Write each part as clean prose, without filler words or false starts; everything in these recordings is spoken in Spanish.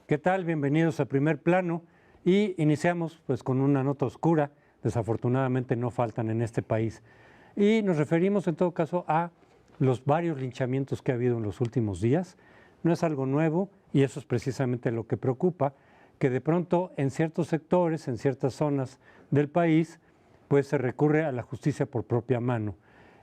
¿Qué tal? Bienvenidos a Primer Plano y iniciamos pues con una nota oscura, desafortunadamente no faltan en este país. Y nos referimos en todo caso a los varios linchamientos que ha habido en los últimos días. No es algo nuevo y eso es precisamente lo que preocupa, que de pronto en ciertos sectores, en ciertas zonas del país, pues se recurre a la justicia por propia mano,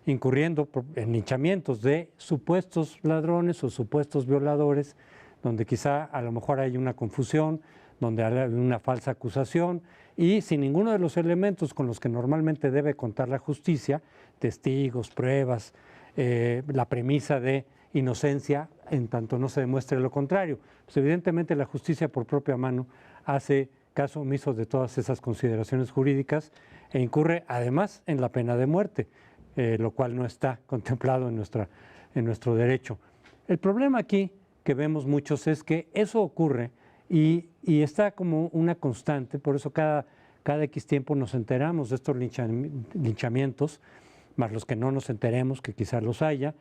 incurriendo en linchamientos de supuestos ladrones o supuestos violadores, donde quizá a lo mejor hay una confusión, donde hay una falsa acusación y sin ninguno de los elementos con los que normalmente debe contar la justicia, testigos, pruebas, la premisa de inocencia en tanto no se demuestre lo contrario. Pues evidentemente la justicia por propia mano hace caso omiso de todas esas consideraciones jurídicas e incurre además en la pena de muerte, lo cual no está contemplado en nuestro derecho. El problema aquí que vemos muchos es que eso ocurre y está como una constante, por eso cada X tiempo nos enteramos de estos linchamientos, más los que no nos enteremos, que quizás los haya,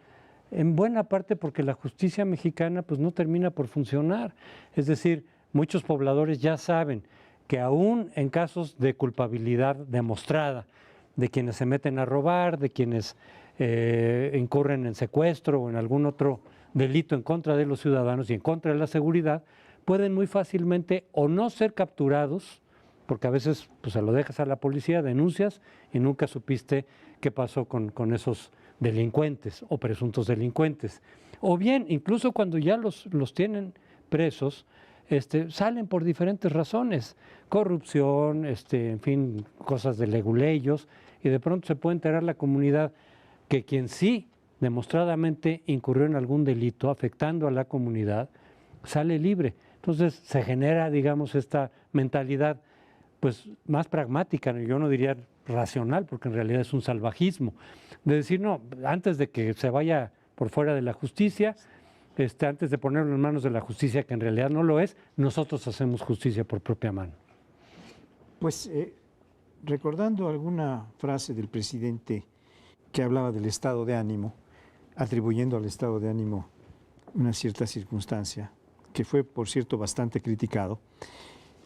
en buena parte porque la justicia mexicana pues no termina por funcionar. Es decir, muchos pobladores ya saben que aún en casos de culpabilidad demostrada, de quienes se meten a robar, de quienes incurren en secuestro o en algún otro delito en contra de los ciudadanos y en contra de la seguridad, pueden muy fácilmente o no ser capturados, porque a veces pues, se lo dejas a la policía, denuncias y nunca supiste qué pasó con esos delincuentes o presuntos delincuentes. O bien, incluso cuando ya los tienen presos, salen por diferentes razones, corrupción, en fin, cosas de leguleyos, y de pronto se puede enterar la comunidad que quien sí demostradamente incurrió en algún delito afectando a la comunidad, sale libre. Entonces se genera, digamos, esta mentalidad pues más pragmática, yo no diría racional, porque en realidad es un salvajismo, de decir, no, antes de que se vaya por fuera de la justicia, antes de ponerlo en manos de la justicia, que en realidad no lo es, nosotros hacemos justicia por propia mano. Pues recordando alguna frase del presidente que hablaba del estado de ánimo, atribuyendo al estado de ánimo una cierta circunstancia, que fue, por cierto, bastante criticado,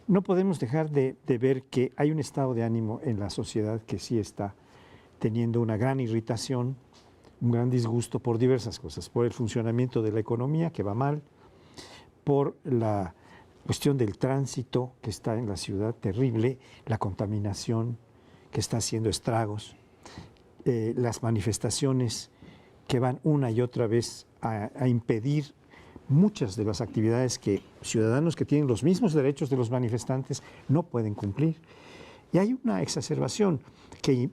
no podemos dejar de ver que hay un estado de ánimo en la sociedad que sí está teniendo una gran irritación, un gran disgusto por diversas cosas, por el funcionamiento de la economía que va mal, por la cuestión del tránsito que está en la ciudad terrible, la contaminación que está haciendo estragos, las manifestaciones que van una y otra vez a impedir muchas de las actividades que ciudadanos que tienen los mismos derechos de los manifestantes no pueden cumplir. Y hay una exacerbación que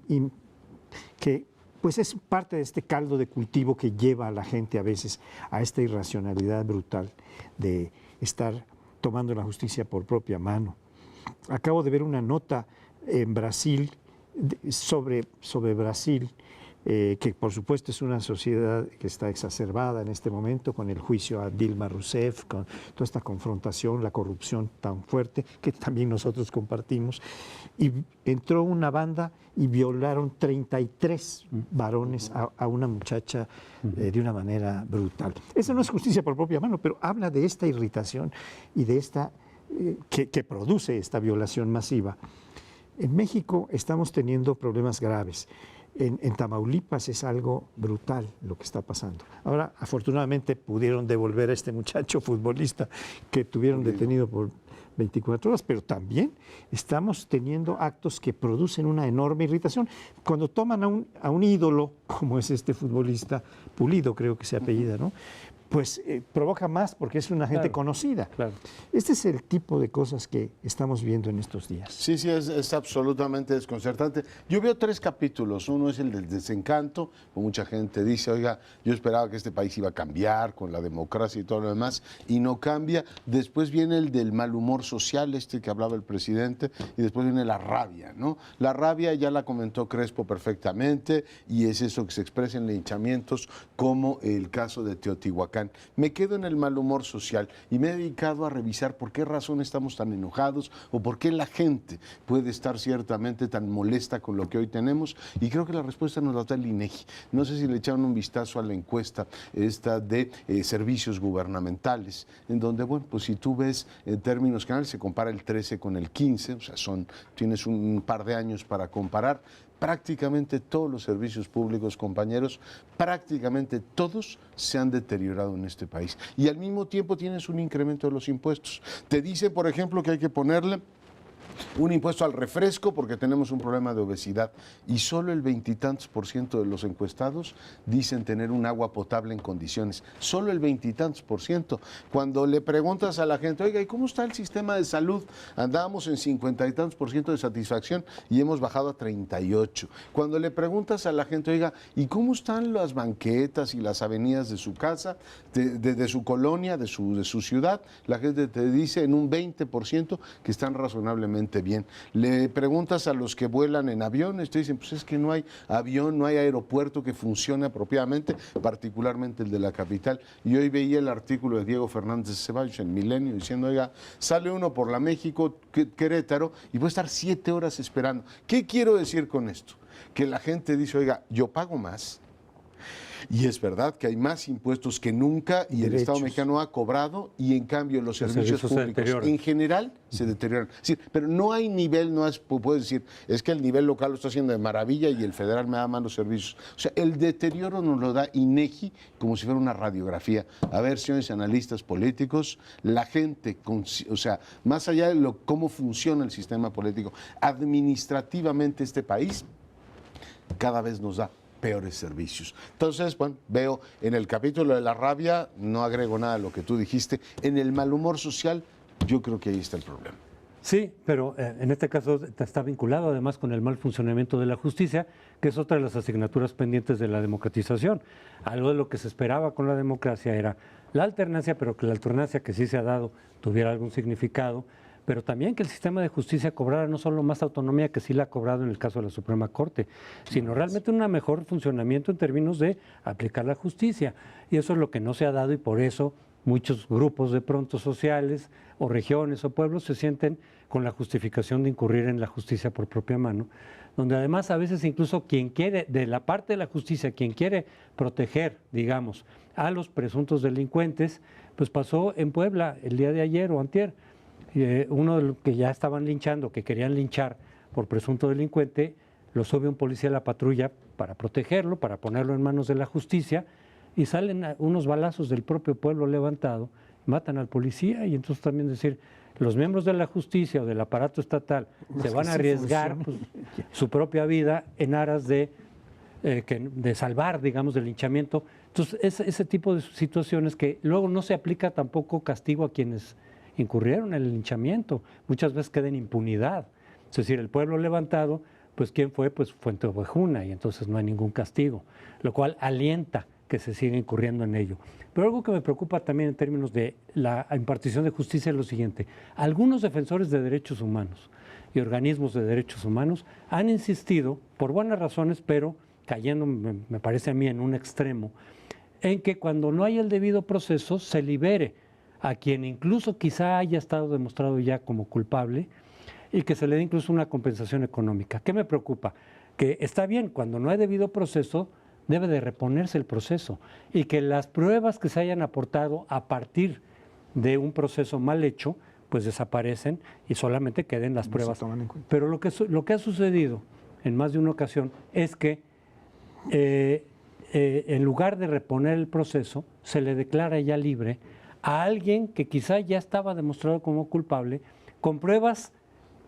pues es parte de este caldo de cultivo que lleva a la gente a veces a esta irracionalidad brutal de estar tomando la justicia por propia mano. Acabo de ver una nota en Brasil sobre Brasil, que por supuesto es una sociedad que está exacerbada en este momento con el juicio a Dilma Rousseff, con toda esta confrontación, la corrupción tan fuerte que también nosotros compartimos. Y entró una banda y violaron 33 varones a una muchacha de una manera brutal. Eso no es justicia por propia mano, pero habla de esta irritación y de esta que produce esta violación masiva. En México estamos teniendo problemas graves. En Tamaulipas es algo brutal lo que está pasando. Ahora, afortunadamente, pudieron devolver a este muchacho futbolista que tuvieron detenido por 24 horas, pero también estamos teniendo actos que producen una enorme irritación. Cuando toman a un ídolo, como es este futbolista, Pulido creo que se apellida, ¿no? Pues provoca más porque es una gente conocida. Claro. Este es el tipo de cosas que estamos viendo en estos días. Sí, es absolutamente desconcertante. Yo veo 3 capítulos. Uno es el del desencanto, como mucha gente dice, oiga, yo esperaba que este país iba a cambiar con la democracia y todo lo demás, y no cambia. Después viene el del mal humor social, que hablaba el presidente, y después viene la rabia, ¿no? La rabia ya la comentó Crespo perfectamente, y es eso que se expresa en linchamientos, como el caso de Teotihuacán. vean. Me quedo en el mal humor social y me he dedicado a revisar por qué razón estamos tan enojados o por qué la gente puede estar ciertamente tan molesta con lo que hoy tenemos, y creo que la respuesta nos la da el INEGI. No sé si le echaron un vistazo a la encuesta esta de servicios gubernamentales, en donde, bueno, pues si tú ves en términos generales, se compara el 13 con el 15, o sea, tienes un par de años para comparar. Prácticamente todos los servicios públicos, compañeros, prácticamente todos se han deteriorado en este país. Y al mismo tiempo tienes un incremento de los impuestos. Te dice, por ejemplo, que hay que ponerle un impuesto al refresco porque tenemos un problema de obesidad, y solo el 20 y tantos % de los encuestados dicen tener un agua potable en condiciones. Solo el 20 y tantos %. Cuando le preguntas a la gente, oiga, ¿y cómo está el sistema de salud? Andábamos en 50 y tantos % de satisfacción y hemos bajado a 38. Cuando le preguntas a la gente, oiga, ¿y cómo están las banquetas y las avenidas de su casa, de su colonia, de su ciudad? La gente te dice en un 20% que están razonablemente bien. Le preguntas a los que vuelan en aviones, te dicen, pues es que no hay avión, no hay aeropuerto que funcione apropiadamente, particularmente el de la capital. Y hoy veía el artículo de Diego Fernández de Ceballos en Milenio diciendo, oiga, sale uno por la México Querétaro y puede estar 7 horas esperando. ¿Qué quiero decir con esto? Que la gente dice, oiga, yo pago más. Y es verdad que hay más impuestos que nunca y el Estado mexicano ha cobrado, y en cambio los servicios públicos en general se deterioran. Sí, pero no hay nivel, puedes decir, es que el nivel local lo está haciendo de maravilla y el federal me da malos servicios. O sea, el deterioro nos lo da INEGI como si fuera una radiografía. A ver, señores analistas políticos, la gente, o sea, más allá de cómo funciona el sistema político, administrativamente este país cada vez nos da peores servicios. Entonces, bueno, veo en el capítulo de la rabia, no agrego nada a lo que tú dijiste. En el mal humor social, yo creo que ahí está el problema. Sí, pero en este caso está vinculado además con el mal funcionamiento de la justicia, que es otra de las asignaturas pendientes de la democratización. Algo de lo que se esperaba con la democracia era la alternancia, pero que la alternancia que sí se ha dado tuviera algún significado, pero también que el sistema de justicia cobrara no solo más autonomía, que sí la ha cobrado en el caso de la Suprema Corte, sino realmente un mejor funcionamiento en términos de aplicar la justicia. Y eso es lo que no se ha dado, y por eso muchos grupos de pronto sociales o regiones o pueblos se sienten con la justificación de incurrir en la justicia por propia mano, donde además a veces incluso quien quiere, de la parte de la justicia, quien quiere proteger, digamos, a los presuntos delincuentes, pues pasó en Puebla el día de ayer o antier. Uno de los que ya estaban linchando, que querían linchar por presunto delincuente, lo sube un policía a la patrulla para protegerlo, para ponerlo en manos de la justicia, y salen unos balazos del propio pueblo levantado, matan al policía. Y entonces también decir, los miembros de la justicia o del aparato estatal se van a arriesgar pues, su propia vida en aras de salvar, digamos, del linchamiento. Entonces, ese tipo de situaciones que luego no se aplica tampoco castigo a quienes incurrieron en el linchamiento, muchas veces queda en impunidad. Es decir, el pueblo levantado, pues ¿quién fue? Pues Fuente Ovejuna, y entonces no hay ningún castigo, lo cual alienta que se siga incurriendo en ello. Pero algo que me preocupa también en términos de la impartición de justicia es lo siguiente: algunos defensores de derechos humanos y organismos de derechos humanos han insistido, por buenas razones, pero cayendo, me parece a mí, en un extremo, en que cuando no hay el debido proceso se libere a quien incluso quizá haya estado demostrado ya como culpable, y que se le dé incluso una compensación económica. ¿Qué me preocupa? Que está bien, cuando no hay debido proceso, debe de reponerse el proceso, y que las pruebas que se hayan aportado a partir de un proceso mal hecho, pues desaparecen y solamente queden las pruebas. Pero lo que ha sucedido en más de una ocasión es que en lugar de reponer el proceso, se le declara ya libre a alguien que quizá ya estaba demostrado como culpable, con pruebas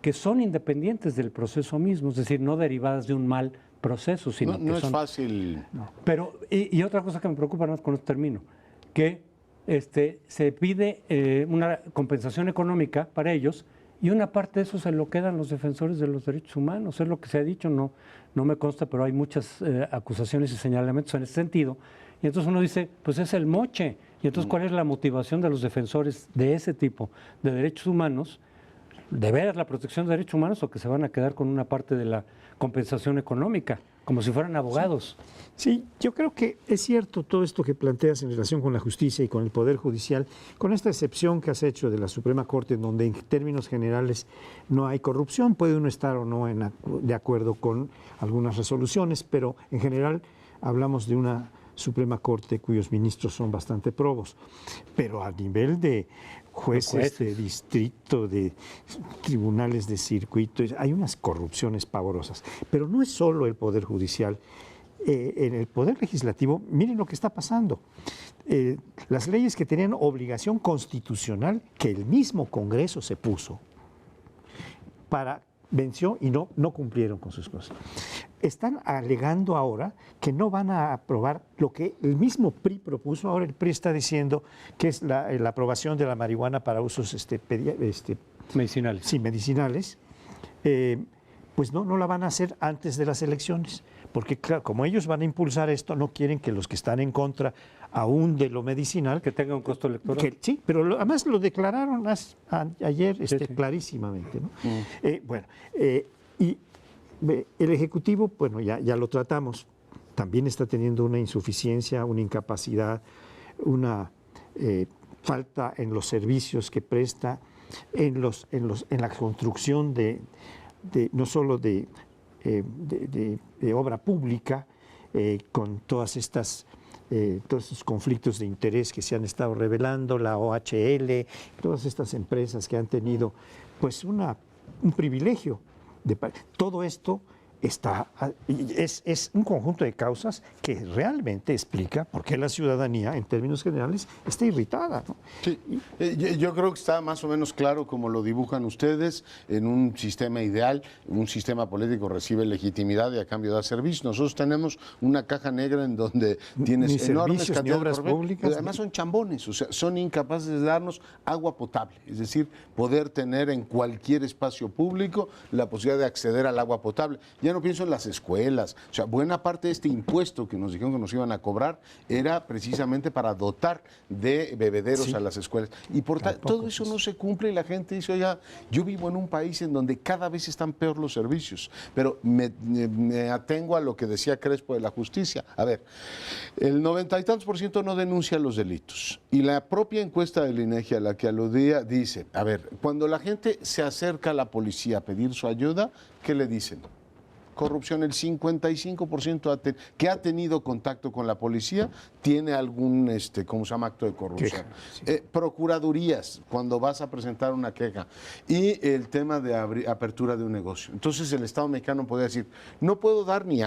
que son independientes del proceso mismo, es decir, no derivadas de un mal proceso, sino que no son... es fácil. No. Pero, y otra cosa que me preocupa más, con esto termino, que se pide una compensación económica para ellos, y una parte de eso se lo quedan los defensores de los derechos humanos. Es lo que se ha dicho, no me consta, pero hay muchas acusaciones y señalamientos en ese sentido. Y entonces uno dice, pues es el moche. Y entonces, ¿cuál es la motivación de los defensores de ese tipo de derechos humanos? de veras la protección de derechos humanos o que se van a quedar con una parte de la compensación económica, como si fueran abogados. Sí, yo creo que es cierto todo esto que planteas en relación con la justicia y con el Poder Judicial, con esta excepción que has hecho de la Suprema Corte, en donde en términos generales no hay corrupción, puede uno estar o no de acuerdo con algunas resoluciones, pero en general hablamos de una Suprema Corte cuyos ministros son bastante probos. Pero a nivel de jueces de distrito, de tribunales de circuito, hay unas corrupciones pavorosas. Pero no es solo el Poder Judicial. En el Poder Legislativo, miren lo que está pasando. Las leyes que tenían obligación constitucional, que el mismo Congreso se puso, venció y no cumplieron con sus cosas. Están alegando ahora que no van a aprobar lo que el mismo PRI propuso. Ahora el PRI está diciendo que es la aprobación de la marihuana para usos Medicinales. Sí, medicinales. Pues no la van a hacer antes de las elecciones, porque claro, como ellos van a impulsar esto, no quieren que los que están en contra aún de lo medicinal... Que tenga un costo electoral. Sí, pero además lo declararon ayer clarísimamente, ¿no? Y el Ejecutivo, bueno, ya lo tratamos, también está teniendo una insuficiencia, una incapacidad, una falta en los servicios que presta, en la construcción no solo de obra pública, con todos estos conflictos de interés que se han estado revelando, la OHL, todas estas empresas que han tenido pues un privilegio. Todo esto es un conjunto de causas que realmente explica por qué la ciudadanía, en términos generales, está irritada, ¿no? Sí, yo creo que está más o menos claro como lo dibujan ustedes. En un sistema ideal, un sistema político recibe legitimidad y a cambio da servicio. Nosotros tenemos una caja negra en donde tienes ni enormes servicios, ni cantidades obras públicas. Además son chambones, o sea, son incapaces de darnos agua potable, es decir, poder tener en cualquier espacio público la posibilidad de acceder al agua potable. Ya no pienso en las escuelas, o sea, buena parte de este impuesto que nos dijeron que nos iban a cobrar era precisamente para dotar de bebederos a las escuelas. Y por todo eso no se cumple y la gente dice, oiga, yo vivo en un país en donde cada vez están peor los servicios, pero me atengo a lo que decía Crespo de la justicia. A ver, el 90 y tantos % no denuncia los delitos. Y la propia encuesta del INEGI a la que aludía dice, a ver, cuando la gente se acerca a la policía a pedir su ayuda, ¿qué le dicen? Corrupción, el 55% que ha tenido contacto con la policía tiene algún, ¿cómo se llama?, acto de corrupción. Sí. Procuradurías, cuando vas a presentar una queja. Y el tema de apertura de un negocio. Entonces el Estado mexicano podría decir, no puedo dar ni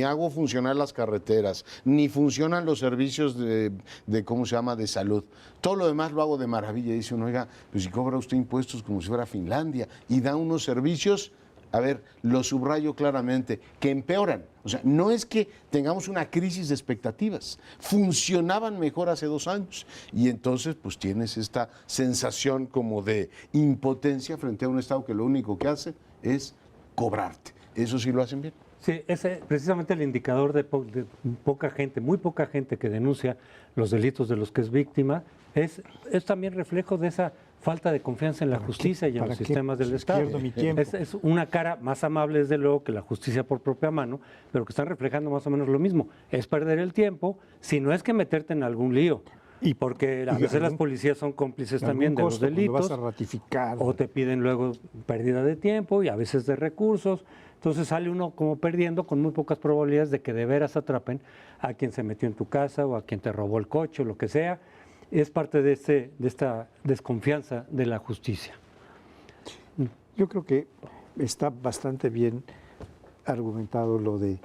hago funcionar las carreteras, ni funcionan los servicios de ¿cómo se llama?, de salud. Todo lo demás lo hago de maravilla. Y dice uno, oiga, pues si cobra usted impuestos como si fuera Finlandia y da unos servicios... A ver, lo subrayo claramente, que empeoran. O sea, no es que tengamos una crisis de expectativas, funcionaban mejor hace 2 años y entonces pues tienes esta sensación como de impotencia frente a un Estado que lo único que hace es cobrarte. ¿Eso sí lo hacen bien? Sí, ese precisamente el indicador de poca gente, muy poca gente que denuncia los delitos de los que es víctima, es también reflejo de esa falta de confianza en la justicia y en los sistemas del Estado. Es una cara más amable, desde luego, que la justicia por propia mano, pero que están reflejando más o menos lo mismo. Es perder el tiempo, si no es que meterte en algún lío. Y porque a veces las policías son cómplices también de los delitos. Vas a ratificar. O te piden luego pérdida de tiempo y a veces de recursos. Entonces sale uno como perdiendo con muy pocas probabilidades de que de veras atrapen a quien se metió en tu casa o a quien te robó el coche o lo que sea. Es parte de esta desconfianza de la justicia. Yo creo que está bastante bien argumentado lo de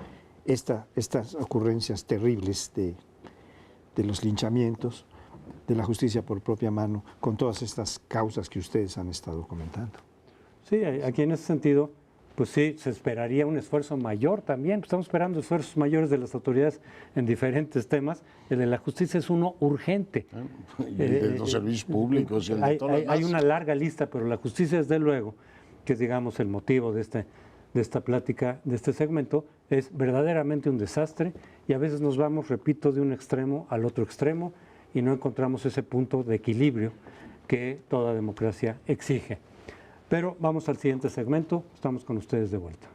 estas ocurrencias terribles de los linchamientos, de la justicia por propia mano, con todas estas causas que ustedes han estado comentando. Sí, aquí en ese sentido, pues sí, se esperaría un esfuerzo mayor también. Estamos esperando esfuerzos mayores de las autoridades en diferentes temas. El de la justicia es uno urgente. Y el de los servicios públicos. Hay una larga lista, pero la justicia, desde luego, que es, digamos, el motivo de esta plática, de este segmento, es verdaderamente un desastre y a veces nos vamos, repito, de un extremo al otro extremo y no encontramos ese punto de equilibrio que toda democracia exige. Pero vamos al siguiente segmento, estamos con ustedes de vuelta.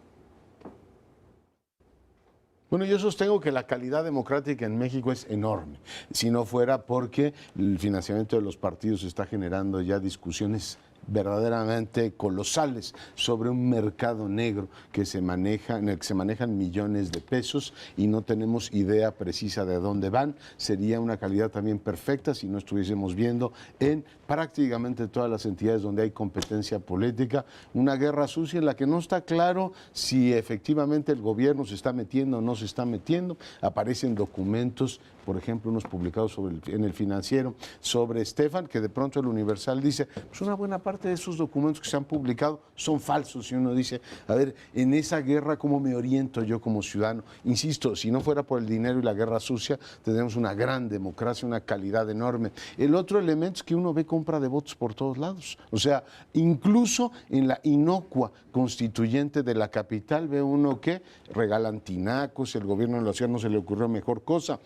Bueno, yo sostengo que la calidad democrática en México es enorme, si no fuera porque el financiamiento de los partidos está generando ya discusiones verdaderamente colosales sobre un mercado negro que se maneja, en el que se manejan millones de pesos y no tenemos idea precisa de dónde van. Sería una calidad también perfecta si no estuviésemos viendo en prácticamente todas las entidades donde hay competencia política una guerra sucia en la que no está claro si efectivamente el gobierno se está metiendo o no se está metiendo. Aparecen documentos, por ejemplo, unos publicados en el Financiero sobre Estefan, que de pronto el Universal dice, pues una buena parte de esos documentos que se han publicado son falsos, y uno dice, a ver, en esa guerra, ¿cómo me oriento yo como ciudadano? Insisto, si no fuera por el dinero y la guerra sucia, tendríamos una gran democracia, una calidad enorme. El otro elemento es que uno ve compra de votos por todos lados, o sea, incluso en la inocua constituyente de la capital ve uno que regalan tinacos, el gobierno de la ciudad no se le ocurrió mejor cosa.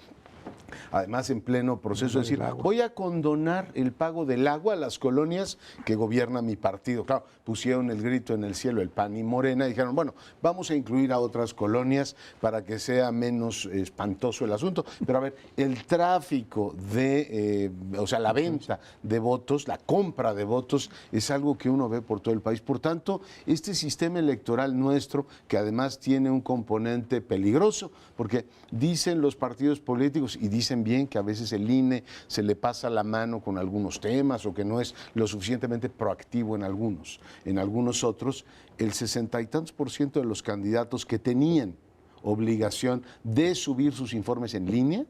Además, en pleno proceso de decir, voy a condonar el pago del agua a las colonias que gobierna mi partido. Claro, pusieron el grito en el cielo, el PAN y Morena, y dijeron, bueno, vamos a incluir a otras colonias para que sea menos espantoso el asunto. Pero a ver, el tráfico de, o sea, la venta de votos, la compra de votos, es algo que uno ve por todo el país. Por tanto, este sistema electoral nuestro, que además tiene un componente peligroso, porque dicen los partidos políticos, y dicen bien que a veces el INE se le pasa la mano con algunos temas o que no es lo suficientemente proactivo en algunos otros, el 60 y tantos % de los candidatos que tenían obligación de subir sus informes en línea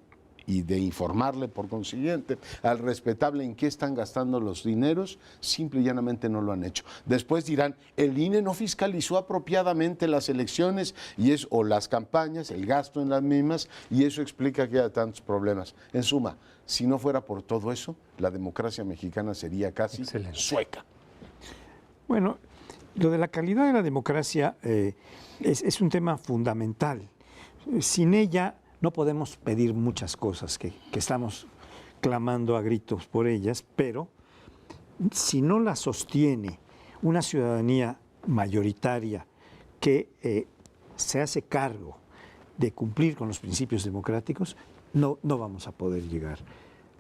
y de informarle por consiguiente al respetable en qué están gastando los dineros, simple y llanamente no lo han hecho. Después dirán, el INE no fiscalizó apropiadamente las elecciones o las campañas, el gasto en las mismas, y eso explica que haya tantos problemas. En suma, si no fuera por todo eso, la democracia mexicana sería casi sueca. Bueno, lo de la calidad de la democracia es un tema fundamental. Sin ella no podemos pedir muchas cosas que estamos clamando a gritos por ellas, pero si no la sostiene una ciudadanía mayoritaria que se hace cargo de cumplir con los principios democráticos, no vamos a poder llegar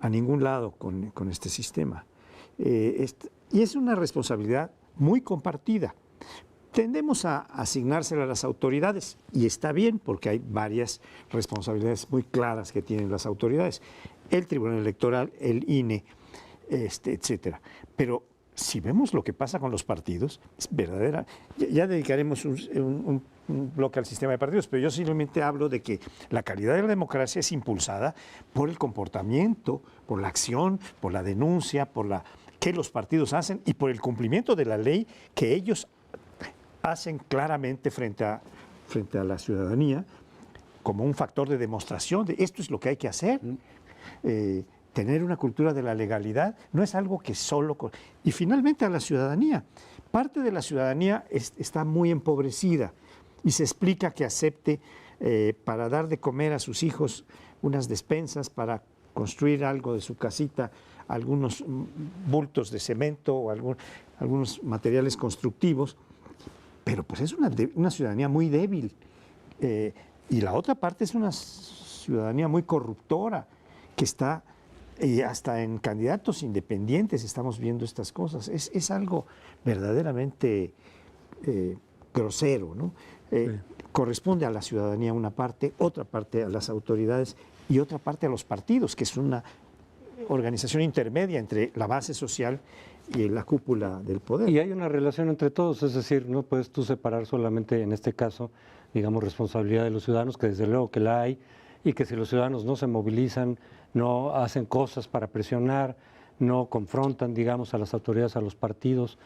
a ningún lado con este sistema. Y es una responsabilidad muy compartida. Tendemos a asignársela a las autoridades, y está bien porque hay varias responsabilidades muy claras que tienen las autoridades, el Tribunal Electoral, el INE, etcétera. Pero si vemos lo que pasa con los partidos, es verdadera. Ya dedicaremos un bloque al sistema de partidos, pero yo simplemente hablo de que la calidad de la democracia es impulsada por el comportamiento, por la acción, por la denuncia, por la que los partidos hacen y por el cumplimiento de la ley que ellos hacen claramente frente a la ciudadanía como un factor de demostración de esto es lo que hay que hacer. Tener una cultura de la legalidad no es algo que solo... Y finalmente a la ciudadanía. Parte de la ciudadanía está muy empobrecida y se explica que acepte para dar de comer a sus hijos unas despensas, para construir algo de su casita, algunos bultos de cemento o algunos materiales constructivos. Pero pues es una ciudadanía muy débil. Y la otra parte es una ciudadanía muy corruptora, que está hasta en candidatos independientes estamos viendo estas cosas. Es algo verdaderamente grosero, ¿no? Sí. Corresponde a la ciudadanía una parte, otra parte a las autoridades y otra parte a los partidos, que es una organización intermedia entre la base social y la cúpula del poder. Y hay una relación entre todos, es decir, no puedes tú separar solamente en este caso, digamos, responsabilidad de los ciudadanos, que desde luego que la hay, y que si los ciudadanos no se movilizan, no hacen cosas para presionar, no confrontan, digamos, a las autoridades, a los partidos,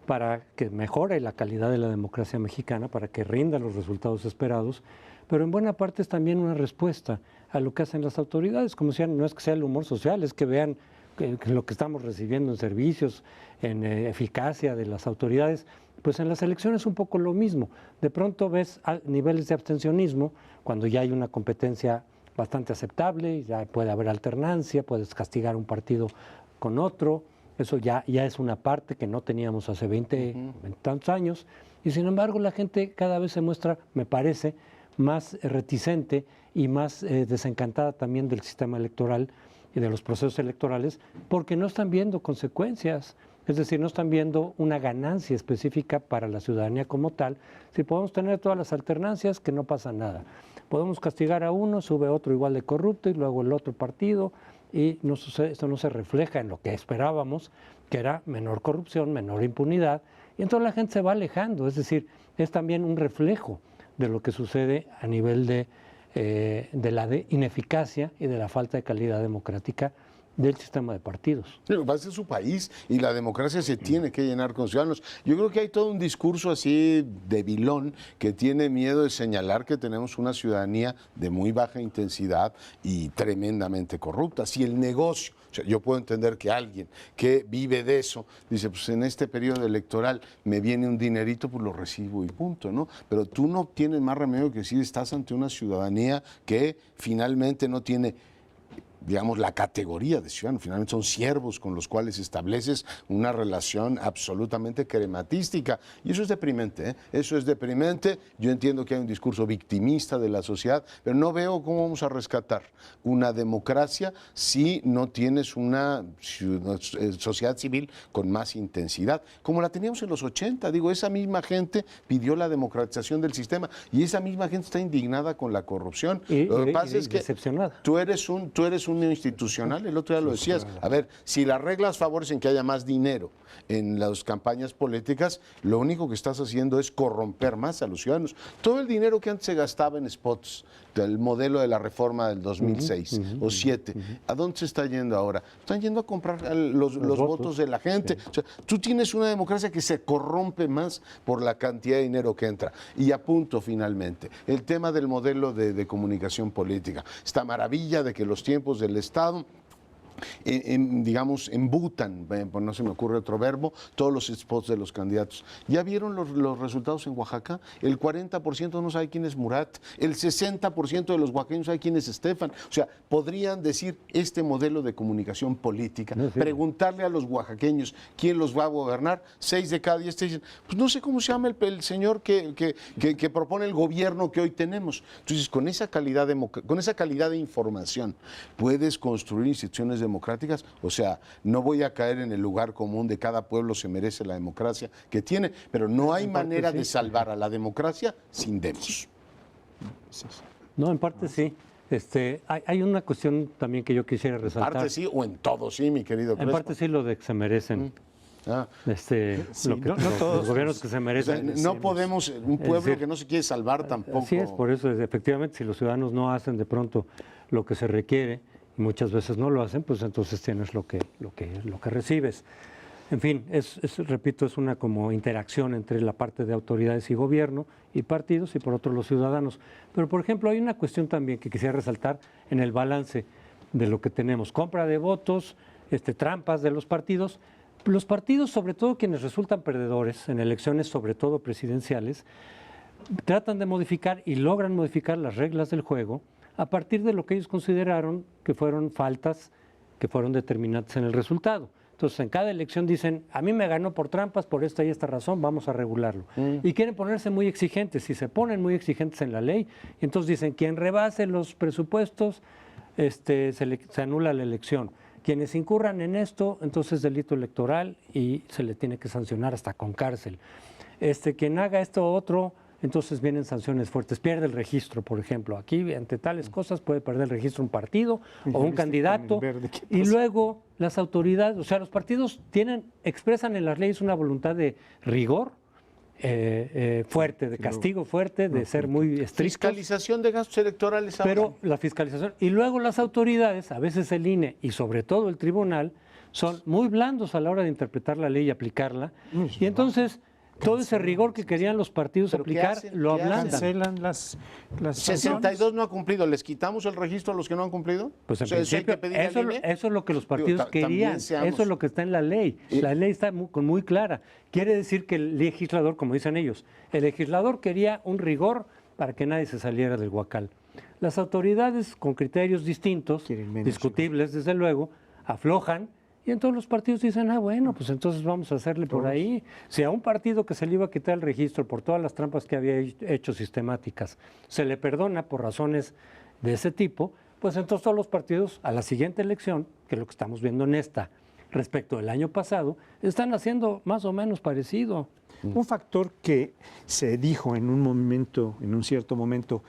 para que mejore la calidad de la democracia mexicana, para que rinda los resultados esperados, pero en buena parte es también una respuesta a lo que hacen las autoridades, como decían, no es que sea el humor social, es que vean que lo que estamos recibiendo en servicios, en eficacia de las autoridades, pues en las elecciones es un poco lo mismo. De pronto ves niveles de abstencionismo cuando ya hay una competencia bastante aceptable, ya puede haber alternancia, puedes castigar un partido con otro, eso ya es una parte que no teníamos hace 20 tantos años, y sin embargo la gente cada vez se muestra, me parece, más reticente y más desencantada también del sistema electoral y de los procesos electorales, porque no están viendo consecuencias, es decir, no están viendo una ganancia específica para la ciudadanía como tal. Si podemos tener todas las alternancias, que no pasa nada. Podemos castigar a uno, sube otro igual de corrupto y luego el otro partido, y no sucede, esto no se refleja en lo que esperábamos, que era menor corrupción, menor impunidad, y entonces la gente se va alejando, es decir, es también un reflejo de lo que sucede a nivel de la ineficacia y de la falta de calidad democrática del sistema de partidos. Lo que pasa es su país y la democracia se tiene que llenar con ciudadanos. Yo creo que hay todo un discurso así debilón que tiene miedo de señalar que tenemos una ciudadanía de muy baja intensidad y tremendamente corrupta. Si el negocio, o sea, yo puedo entender que alguien que vive de eso dice, pues en este periodo electoral me viene un dinerito, pues lo recibo y punto, ¿no? Pero tú no tienes más remedio que decir, estás ante una ciudadanía que finalmente no tiene, digamos, la categoría de ciudadano. Finalmente son siervos con los cuales estableces una relación absolutamente crematística. Y eso es deprimente, ¿eh? Eso es deprimente. Yo entiendo que hay un discurso victimista de la sociedad, pero no veo cómo vamos a rescatar una democracia si no tienes una sociedad civil con más intensidad, como la teníamos en los 80. Digo, esa misma gente pidió la democratización del sistema y esa misma gente está indignada con la corrupción. Lo que pasa es que decepcionada. tú eres un institucional, el otro día lo decías. A ver, si las reglas favorecen que haya más dinero en las campañas políticas, lo único que estás haciendo es corromper más a los ciudadanos. Todo el dinero que antes se gastaba en spots, del modelo de la reforma del 2006 o 2007, ¿a dónde se está yendo ahora? Están yendo a comprar los votos de la gente. Sí. O sea, tú tienes una democracia que se corrompe más por la cantidad de dinero que entra. Y apunto finalmente, el tema del modelo de comunicación política. Esta maravilla de que los tiempos del Estado digamos, embutan, no se me ocurre otro verbo, todos los spots de los candidatos. ¿Ya vieron los resultados en Oaxaca? El 40% no sabe quién es Murat, el 60% de los oaxaqueños sabe quién es Estefan. O sea, podrían decir este modelo de comunicación política, preguntarle a los oaxaqueños quién los va a gobernar, 6 de cada 10 te dicen, pues no sé cómo se llama el señor que propone el gobierno que hoy tenemos. Entonces, con esa calidad de información, puedes construir instituciones democráticas. O sea, no voy a caer en el lugar común de cada pueblo se merece la democracia que tiene, pero no hay manera de salvar a la democracia sin demos. No, en parte sí. Hay una cuestión también que yo quisiera resaltar. En parte sí o en todo sí, mi querido Crespo. En parte sí lo de que se merecen. Los gobiernos que se merecen. O sea, no podemos, un pueblo que no se quiere salvar tampoco. Así es, por eso efectivamente si los ciudadanos no hacen de pronto lo que se requiere, y muchas veces no lo hacen, pues entonces tienes lo que recibes. En fin, repito, es una como interacción entre la parte de autoridades y gobierno y partidos y por otro los ciudadanos. Pero por ejemplo hay una cuestión también que quisiera resaltar en el balance de lo que tenemos. Compra de votos, trampas de los partidos. Los partidos, sobre todo quienes resultan perdedores en elecciones, sobre todo presidenciales, tratan de modificar y logran modificar las reglas del juego a partir de lo que ellos consideraron que fueron faltas que fueron determinantes en el resultado. Entonces, en cada elección dicen, a mí me ganó por trampas, por esta y esta razón, vamos a regularlo. Y quieren ponerse muy exigentes. Si se ponen muy exigentes en la ley, entonces dicen, quien rebase los presupuestos, se anula la elección. Quienes incurran en esto, entonces es delito electoral y se le tiene que sancionar hasta con cárcel. Quien haga esto otro, entonces vienen sanciones fuertes. Pierde el registro, por ejemplo. Aquí, ante tales cosas, puede perder el registro un partido o un candidato. Y luego las autoridades, o sea, los partidos expresan en las leyes una voluntad de rigor fuerte, de castigo fuerte, de ser muy estrictos. Fiscalización de gastos electorales. Pero la fiscalización. Y luego las autoridades, a veces el INE y sobre todo el tribunal, son muy blandos a la hora de interpretar la ley y aplicarla. Y entonces todo ese rigor que querían los partidos aplicar, lo ablandan. Cancelan las 62 no ha cumplido. ¿Les quitamos el registro a los que no han cumplido? Pues en principio, eso es lo que los partidos querían. Eso es lo que está en la ley. La ley está muy clara. Quiere decir que el legislador, como dicen ellos, el legislador quería un rigor para que nadie se saliera del huacal. Las autoridades, con criterios distintos, discutibles desde luego, aflojan Y entonces los partidos dicen, bueno, pues entonces vamos a hacerle por ahí. Si a un partido que se le iba a quitar el registro por todas las trampas que había hecho sistemáticas, se le perdona por razones de ese tipo, pues entonces todos los partidos a la siguiente elección, que es lo que estamos viendo en esta, respecto del año pasado, están haciendo más o menos parecido. Un factor que se dijo en un momento, en un cierto momento,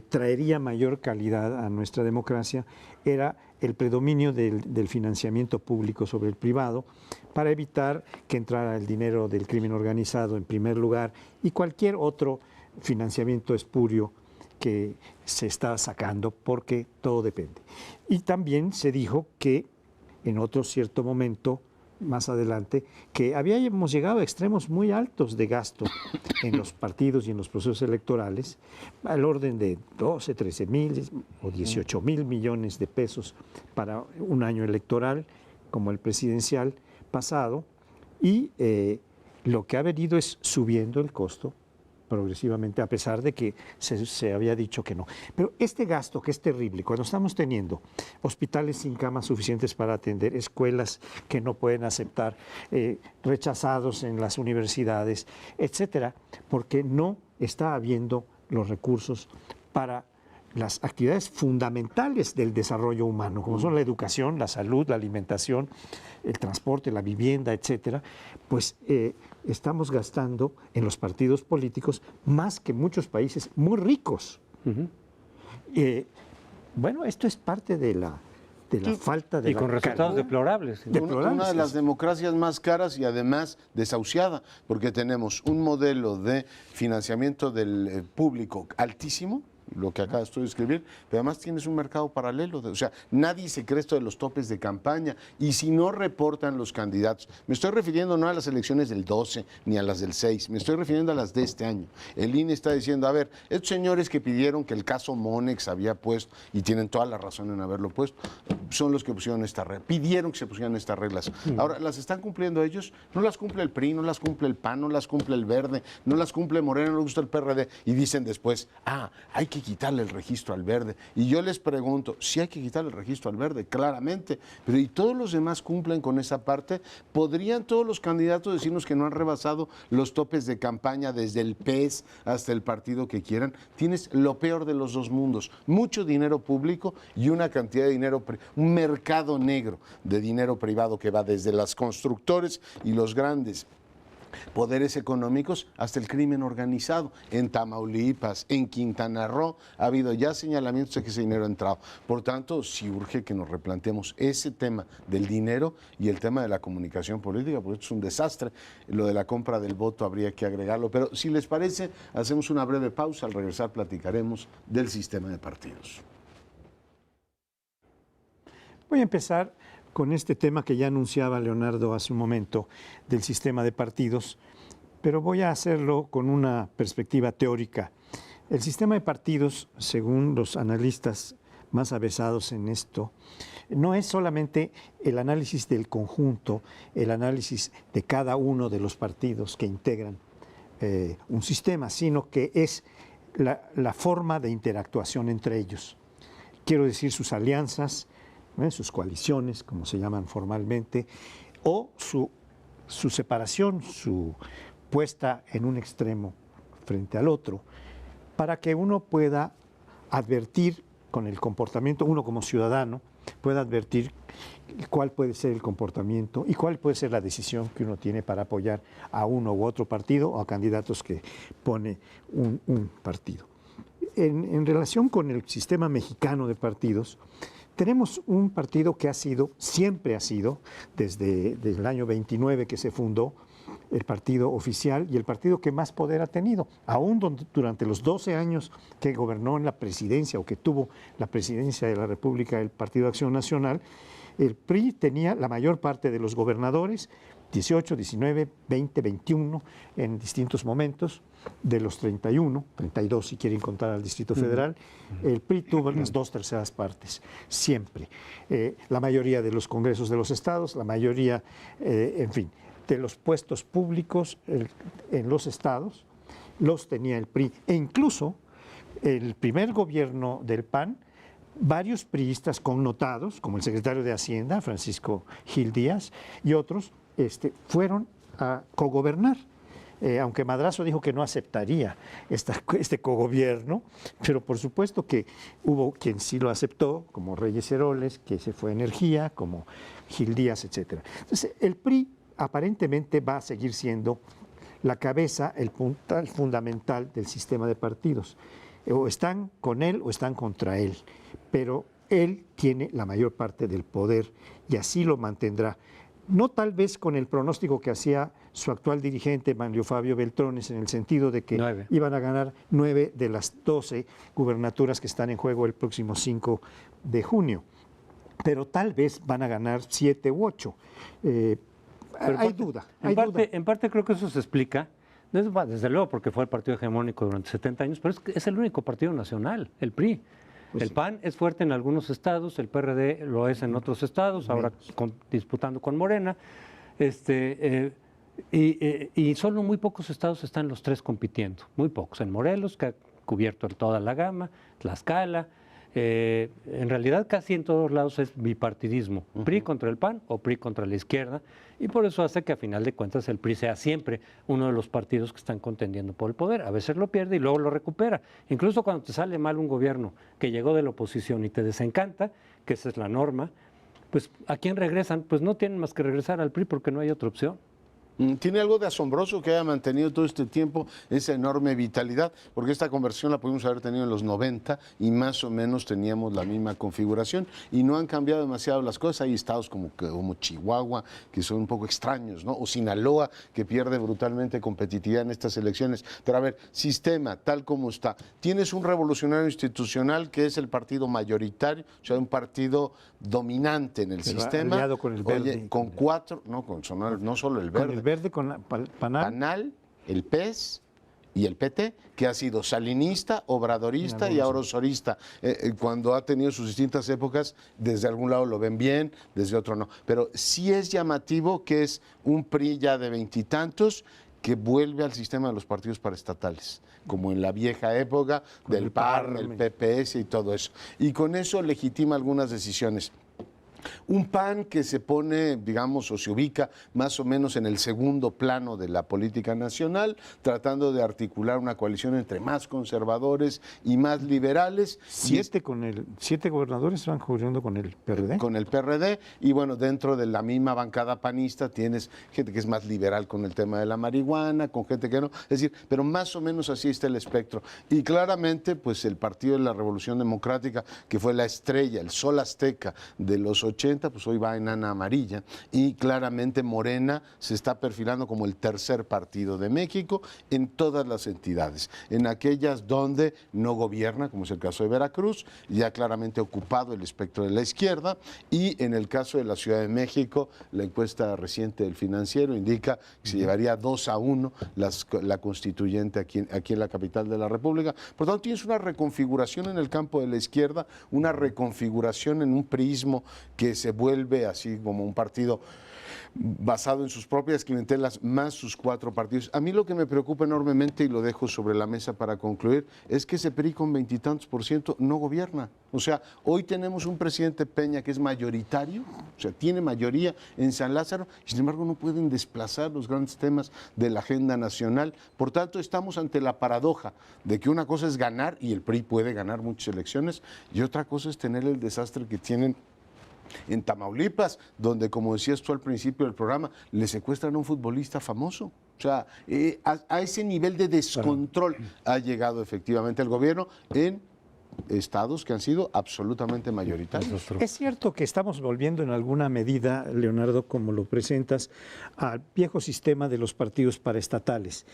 traería mayor calidad a nuestra democracia era el predominio del financiamiento público sobre el privado para evitar que entrara el dinero del crimen organizado en primer lugar y cualquier otro financiamiento espurio que se está sacando, porque todo depende. Y también se dijo que en otro cierto momento, más adelante, que habíamos llegado a extremos muy altos de gasto en los partidos y en los procesos electorales, al orden de 12, 13 mil o 18 mil millones de pesos para un año electoral, como el presidencial pasado, y lo que ha venido es subiendo el costo progresivamente, a pesar de que se había dicho que no. Pero este gasto que es terrible, cuando estamos teniendo hospitales sin camas suficientes para atender, escuelas que no pueden aceptar, rechazados en las universidades, etcétera, porque no está habiendo los recursos para las actividades fundamentales del desarrollo humano, como son la educación, la salud, la alimentación, el transporte, la vivienda, etcétera, pues estamos gastando en los partidos políticos más que muchos países muy ricos. Bueno, esto es parte de la falta de... Y con resultados deplorables. Una de las democracias más caras y además desahuciada, porque tenemos un modelo de financiamiento del público altísimo, lo que acá estoy de escribir, pero además tienes un mercado paralelo, o sea, nadie se cree esto de los topes de campaña, y si no reportan los candidatos, me estoy refiriendo no a las elecciones del 12 ni a las del 6, me estoy refiriendo a las de este año. El INE está diciendo, a ver, estos señores que pidieron que el caso Monex había puesto, y tienen toda la razón en haberlo puesto, son los que pusieron esta regla, pidieron que se pusieran estas reglas. Ahora, ¿las están cumpliendo ellos? No las cumple el PRI, no las cumple el PAN, no las cumple el Verde, no las cumple Morena, no les gusta el PRD, y dicen después, hay que quitarle el registro al Verde. Y yo les pregunto, si hay que quitarle el registro al Verde, claramente, pero ¿y todos los demás cumplen con esa parte? ¿Podrían todos los candidatos decirnos que no han rebasado los topes de campaña desde el PES hasta el partido que quieran? Tienes lo peor de los dos mundos, mucho dinero público y una cantidad de dinero, un mercado negro de dinero privado que va desde las constructores y los grandes poderes económicos hasta el crimen organizado. En Tamaulipas, en Quintana Roo, ha habido ya señalamientos de que ese dinero ha entrado. Por tanto, sí urge que nos replanteemos ese tema del dinero y el tema de la comunicación política, porque esto es un desastre. Lo de la compra del voto habría que agregarlo. Pero si les parece, hacemos una breve pausa. Al regresar platicaremos del sistema de partidos. Voy a empezar con este tema que ya anunciaba Leonardo hace un momento del sistema de partidos, pero voy a hacerlo con una perspectiva teórica. El sistema de partidos, según los analistas más avesados en esto, no es solamente el análisis del conjunto, el análisis de cada uno de los partidos que integran un sistema, sino que es la forma de interactuación entre ellos. Quiero decir, sus alianzas, sus coaliciones, como se llaman formalmente, o su separación, su puesta en un extremo frente al otro, para que uno pueda advertir con el comportamiento, uno como ciudadano, pueda advertir cuál puede ser el comportamiento y cuál puede ser la decisión que uno tiene para apoyar a uno u otro partido o a candidatos que pone un partido. En relación con el sistema mexicano de partidos, tenemos un partido que siempre ha sido, desde el año 29 que se fundó, el partido oficial y el partido que más poder ha tenido. Aún durante los 12 años que gobernó en la presidencia o que tuvo la presidencia de la República el Partido de Acción Nacional, el PRI tenía la mayor parte de los gobernadores, 18, 19, 20, 21 en distintos momentos, de los 31, 32 si quieren contar al Distrito Federal, el PRI tuvo las 2/3 partes, siempre. La mayoría de los congresos de los estados, la mayoría, en fin, de los puestos públicos en los estados, los tenía el PRI. E incluso el primer gobierno del PAN varios priistas connotados, como el secretario de Hacienda, Francisco Gil Díaz, y otros, fueron a cogobernar. Aunque Madrazo dijo que no aceptaría este cogobierno, pero por supuesto que hubo quien sí lo aceptó, como Reyes Heroles, que se fue a Energía, como Gil Díaz, etc. Entonces, el PRI aparentemente va a seguir siendo la cabeza, el puntal fundamental del sistema de partidos. O están con él o están contra él, pero él tiene la mayor parte del poder y así lo mantendrá. No tal vez con el pronóstico que hacía su actual dirigente, Manlio Fabio Beltrones, en el sentido de que iban a ganar 9 de las 12 gubernaturas que están en juego el próximo 5 de junio. Pero tal vez van a ganar 7 u 8. Hay duda. En parte creo que eso se explica, desde luego porque fue el partido hegemónico durante 70 años, pero es el único partido nacional, el PRI. El PAN es fuerte en algunos estados, el PRD lo es en otros estados, ahora disputando con Morena, y solo muy pocos estados están los tres compitiendo, muy pocos. En Morelos, que ha cubierto toda la gama, Tlaxcala, en realidad casi en todos lados es bipartidismo, PRI contra el PAN o PRI contra la izquierda, y por eso hace que a final de cuentas el PRI sea siempre uno de los partidos que están contendiendo por el poder. A veces lo pierde y luego lo recupera. Incluso cuando te sale mal un gobierno que llegó de la oposición y te desencanta, que esa es la norma, pues ¿a quién regresan? Pues no tienen más que regresar al PRI porque no hay otra opción. Tiene algo de asombroso que haya mantenido todo este tiempo esa enorme vitalidad, porque esta conversión la pudimos haber tenido en los 90 y más o menos teníamos la misma configuración y no han cambiado demasiado las cosas. Hay estados como Chihuahua que son un poco extraños, ¿no? O Sinaloa, que pierde brutalmente competitividad en estas elecciones. Pero a ver, sistema tal como está. Tienes un revolucionario institucional que es el partido mayoritario, o sea, un partido dominante en el sistema. Aliado con el Verde. Oye, con 4, no solo el Verde. Con el Verde, con Panal, el PES y el PT, que ha sido salinista, obradorista y ahora osorista. Cuando ha tenido sus distintas épocas, desde algún lado lo ven bien, desde otro no. Pero sí es llamativo que es un PRI ya de 20 y tantos que vuelve al sistema de los partidos paraestatales, como en la vieja época del PAN, el PPS y todo eso. Y con eso legitima algunas decisiones. Un PAN que se pone, digamos, o se ubica más o menos en el segundo plano de la política nacional, tratando de articular una coalición entre más conservadores y más liberales. 7 gobernadores van jugando con el PRD. Con el PRD, y bueno, dentro de la misma bancada panista tienes gente que es más liberal con el tema de la marihuana, con gente que no, es decir, pero más o menos así está el espectro. Y claramente, pues el Partido de la Revolución Democrática, que fue la estrella, el sol azteca de los 80, pues hoy va en ana amarilla, y claramente Morena se está perfilando como el tercer partido de México en todas las entidades, en aquellas donde no gobierna, como es el caso de Veracruz, ya claramente ocupado el espectro de la izquierda, y en el caso de la Ciudad de México, la encuesta reciente del Financiero indica que se llevaría 2-1 la constituyente aquí en la capital de la República. Por tanto, tienes una reconfiguración en el campo de la izquierda, una reconfiguración en un priismo que se vuelve así como un partido basado en sus propias clientelas más sus 4 partidos. A mí lo que me preocupa enormemente, y lo dejo sobre la mesa para concluir, es que ese PRI con 20 y tantos % no gobierna. O sea, hoy tenemos un presidente Peña que es mayoritario, o sea, tiene mayoría en San Lázaro, y sin embargo no pueden desplazar los grandes temas de la agenda nacional. Por tanto, estamos ante la paradoja de que una cosa es ganar, y el PRI puede ganar muchas elecciones, y otra cosa es tener el desastre que tienen en Tamaulipas, donde, como decías tú al principio del programa, le secuestran a un futbolista famoso. O sea, a ese nivel de descontrol ha llegado efectivamente el gobierno en estados que han sido absolutamente mayoritarios. Es cierto que estamos volviendo en alguna medida, Leonardo, como lo presentas, al viejo sistema de los partidos paraestatales.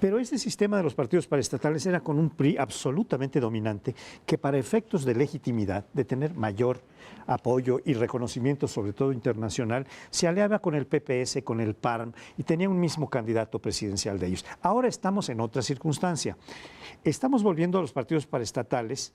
Pero ese sistema de los partidos paraestatales era con un PRI absolutamente dominante que, para efectos de legitimidad, de tener mayor apoyo y reconocimiento, sobre todo internacional, se aliaba con el PPS, con el PAN, y tenía un mismo candidato presidencial de ellos. Ahora estamos en otra circunstancia. Estamos volviendo a los partidos paraestatales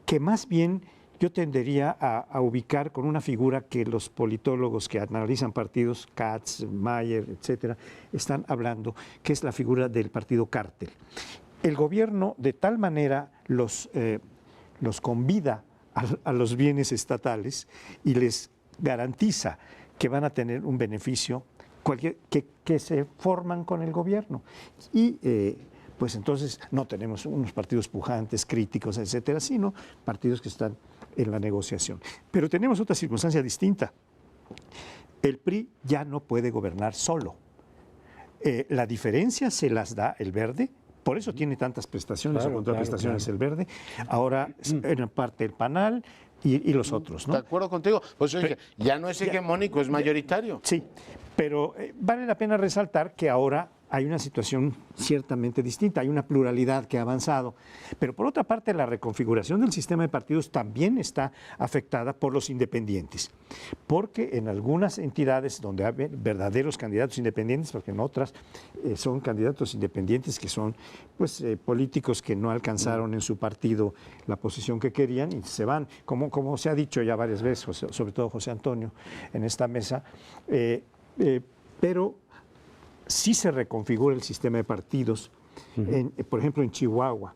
que más bien yo tendería a ubicar con una figura que los politólogos que analizan partidos, Katz, Mayer, etcétera, están hablando, que es la figura del partido cártel. El gobierno de tal manera los convida a los bienes estatales y les garantiza que van a tener un beneficio que se forman con el gobierno. Y pues entonces no tenemos unos partidos pujantes, críticos, etcétera, sino partidos que están en la negociación. Pero tenemos otra circunstancia distinta. El PRI ya no puede gobernar solo. La diferencia se las da el Verde, por eso tiene tantas prestaciones o contraprestaciones el Verde. Ahora, en parte el PANAL y los otros, ¿no? De acuerdo contigo. Pues oye, ya no es hegemónico, es mayoritario. Sí, pero vale la pena resaltar que ahora hay una situación ciertamente distinta, hay una pluralidad que ha avanzado, pero por otra parte la reconfiguración del sistema de partidos también está afectada por los independientes, porque en algunas entidades donde hay verdaderos candidatos independientes, porque en otras son candidatos independientes que son pues políticos que no alcanzaron en su partido la posición que querían y se van, como se ha dicho ya varias veces, sobre todo José Antonio en esta mesa, pero sí se reconfigura el sistema de partidos, por ejemplo, en Chihuahua,